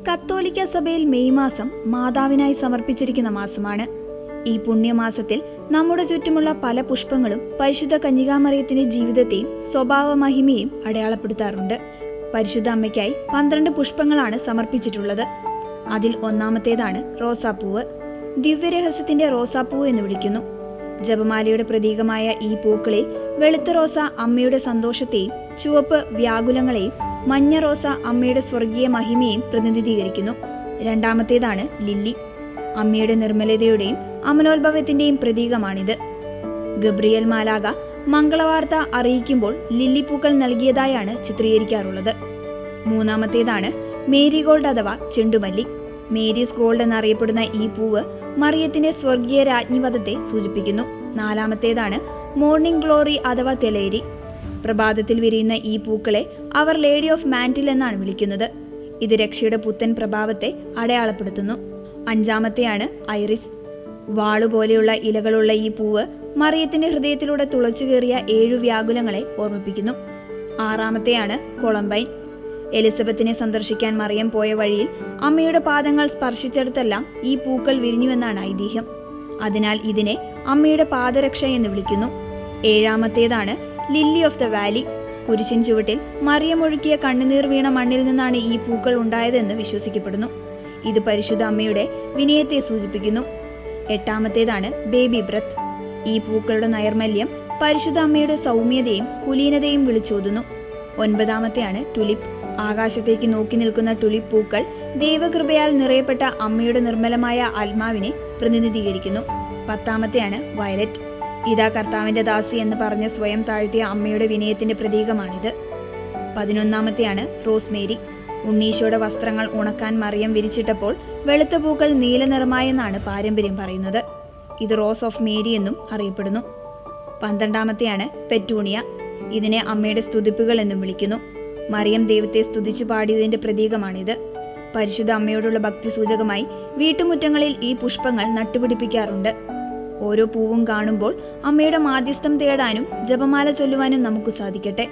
കത്തോലിക്ക സഭയിൽ മെയ് മാസം മാതാവിനായി സമർപ്പിച്ചിരിക്കുന്ന മാസമാണ്. ഈ പുണ്യമാസത്തിൽ നമ്മുടെ ചുറ്റുമുള്ള പല പുഷ്പങ്ങളും പരിശുദ്ധ കന്യകാമറിയത്തിന്റെ ജീവിതത്തെയും സ്വഭാവ മഹിമയും അടയാളപ്പെടുത്താറുണ്ട്. പരിശുദ്ധ അമ്മയ്ക്കായി 12 പുഷ്പങ്ങളാണ് സമർപ്പിച്ചിട്ടുള്ളത്. അതിൽ ഒന്നാമത്തേതാണ് റോസാപ്പൂവ്. ദിവ്യരഹസ്യത്തിന്റെ റോസാപ്പൂവ് എന്ന് വിളിക്കുന്നു. ജപമാലയുടെ പ്രതീകമായ ഈ പൂക്കളിൽ വെളുത്ത റോസ അമ്മയുടെ സന്തോഷത്തെയും ചുവപ്പ് വ്യാകുലങ്ങളെയും മഞ്ഞ റോസ അമ്മയുടെ സ്വർഗീയ മഹിമയെയും പ്രതിനിധീകരിക്കുന്നു. രണ്ടാമത്തേതാണ് ലില്ലി. അമ്മയുടെ നിർമ്മലതയുടെയും അമലോത്ഭവത്തിന്റെയും പ്രതീകമാണിത്. ഗബ്രിയേൽ മാലാഖ മംഗളവാർത്ത അറിയിക്കുമ്പോൾ ലില്ലിപ്പൂക്കൾ നൽകിയതായാണ് ചിത്രീകരിക്കാറുള്ളത്. മൂന്നാമത്തേതാണ് മേരിഗോൾഡ് അഥവാ ചെണ്ടുമല്ലി. മേരീസ് ഗോൾഡ് എന്നറിയപ്പെടുന്ന ഈ പൂവ് മറിയത്തിന്റെ സ്വർഗീയ രാജ്ഞിപദത്തെ സൂചിപ്പിക്കുന്നു. നാലാമത്തേതാണ് മോർണിംഗ് ഗ്ലോറി അഥവാ തെലേരി. പ്രഭാതത്തിൽ വിരിയുന്ന ഈ പൂക്കളെ അവർ ലേഡി ഓഫ് മാന്റിൽ എന്നാണ് വിളിക്കുന്നത്. ഇത് രക്ഷയുടെ പുത്തൻ പ്രഭാവത്തെ അടയാളപ്പെടുത്തുന്നു. അഞ്ചാമത്തെയാണ് ഐറിസ്. വാളുപോലെയുള്ള ഇലകളുള്ള ഈ പൂവ് മറിയത്തിന്റെ ഹൃദയത്തിലൂടെ തുളച്ചു കയറിയ 7 വ്യാകുലങ്ങളെ ഓർമ്മിപ്പിക്കുന്നു. ആറാമത്തെയാണ് കൊളംബൈൻ. എലിസബത്തിനെ സന്ദർശിക്കാൻ മറിയം പോയ വഴിയിൽ അമ്മയുടെ പാദങ്ങൾ സ്പർശിച്ചിടത്തെല്ലാം ഈ പൂക്കൾ വിരിഞ്ഞുവെന്നാണ് ഐതിഹ്യം. അതിനാൽ ഇതിനെ അമ്മയുടെ പാദരക്ഷ എന്ന് വിളിക്കുന്നു. ഏഴാമത്തേതാണ് ലില്ലി ഓഫ് ദ വാലി. കുരിശിൻ ചുവട്ടിൽ മറിയം ഒഴുക്കിയ കണ്ണുനീർ വീണ മണ്ണിൽ നിന്നാണ് ഈ പൂക്കൾ ഉണ്ടായതെന്ന് വിശ്വസിക്കപ്പെടുന്നു. ഇത് പരിശുദ്ധ അമ്മയുടെ വിനയത്തെ സൂചിപ്പിക്കുന്നു. എട്ടാമത്തേതാണ് ബേബി ബ്രത്ത്. ഈ പൂക്കളുടെ നൈർമല്യം പരിശുദ്ധ അമ്മയുടെ സൗമ്യതയും കുലീനതയും വിളിച്ചോതുന്നു. ഒൻപതാമത്തെയാണ് ടുലിപ്പ്. ആകാശത്തേക്ക് നോക്കി നിൽക്കുന്ന ടുലിപ്പ് പൂക്കൾ ദൈവകൃപയാൽ നിറയപ്പെട്ട അമ്മയുടെ നിർമ്മലമായ ആത്മാവിനെ പ്രതിനിധീകരിക്കുന്നു. പത്താമത്തെയാണ് വയലറ്റ്. ഇതാ കർത്താവിന്റെ ദാസി എന്ന് പറഞ്ഞ് സ്വയം താഴ്ത്തിയ അമ്മയുടെ വിനയത്തിന്റെ പ്രതീകമാണിത്. 11മത്തെയാണ് റോസ്മേരി. ഉണ്ണീശോയുടെ വസ്ത്രങ്ങൾ ഉണക്കാൻ മറിയം വിരിച്ചിട്ടപ്പോൾ വെളുത്ത പൂക്കൾ നീല നിറമായെന്നാണ് പാരമ്പര്യം പറയുന്നത്. ഇത് റോസ് ഓഫ് മേരി എന്നും അറിയപ്പെടുന്നു. 12മത്തെയാണ് പെറ്റൂണിയ. ഇതിനെ അമ്മയുടെ സ്തുതിപ്പുകൾ എന്നും വിളിക്കുന്നു. മറിയം ദൈവത്തെ സ്തുതിച്ചു പാടിയതിന്റെ പ്രതീകമാണിത്. പരിശുദ്ധ അമ്മയോടുള്ള ഭക്തി സൂചകമായി വീട്ടുമുറ്റങ്ങളിൽ ഈ പുഷ്പങ്ങൾ നട്ടുപിടിപ്പിക്കാറുണ്ട്. ഓരോ പൂവും കാണുമ്പോൾ അമ്മയുടെ മാധ്യസ്ഥം തേടാനും ജപമാല ചൊല്ലുവാനും നമുക്ക് സാധിക്കട്ടെ.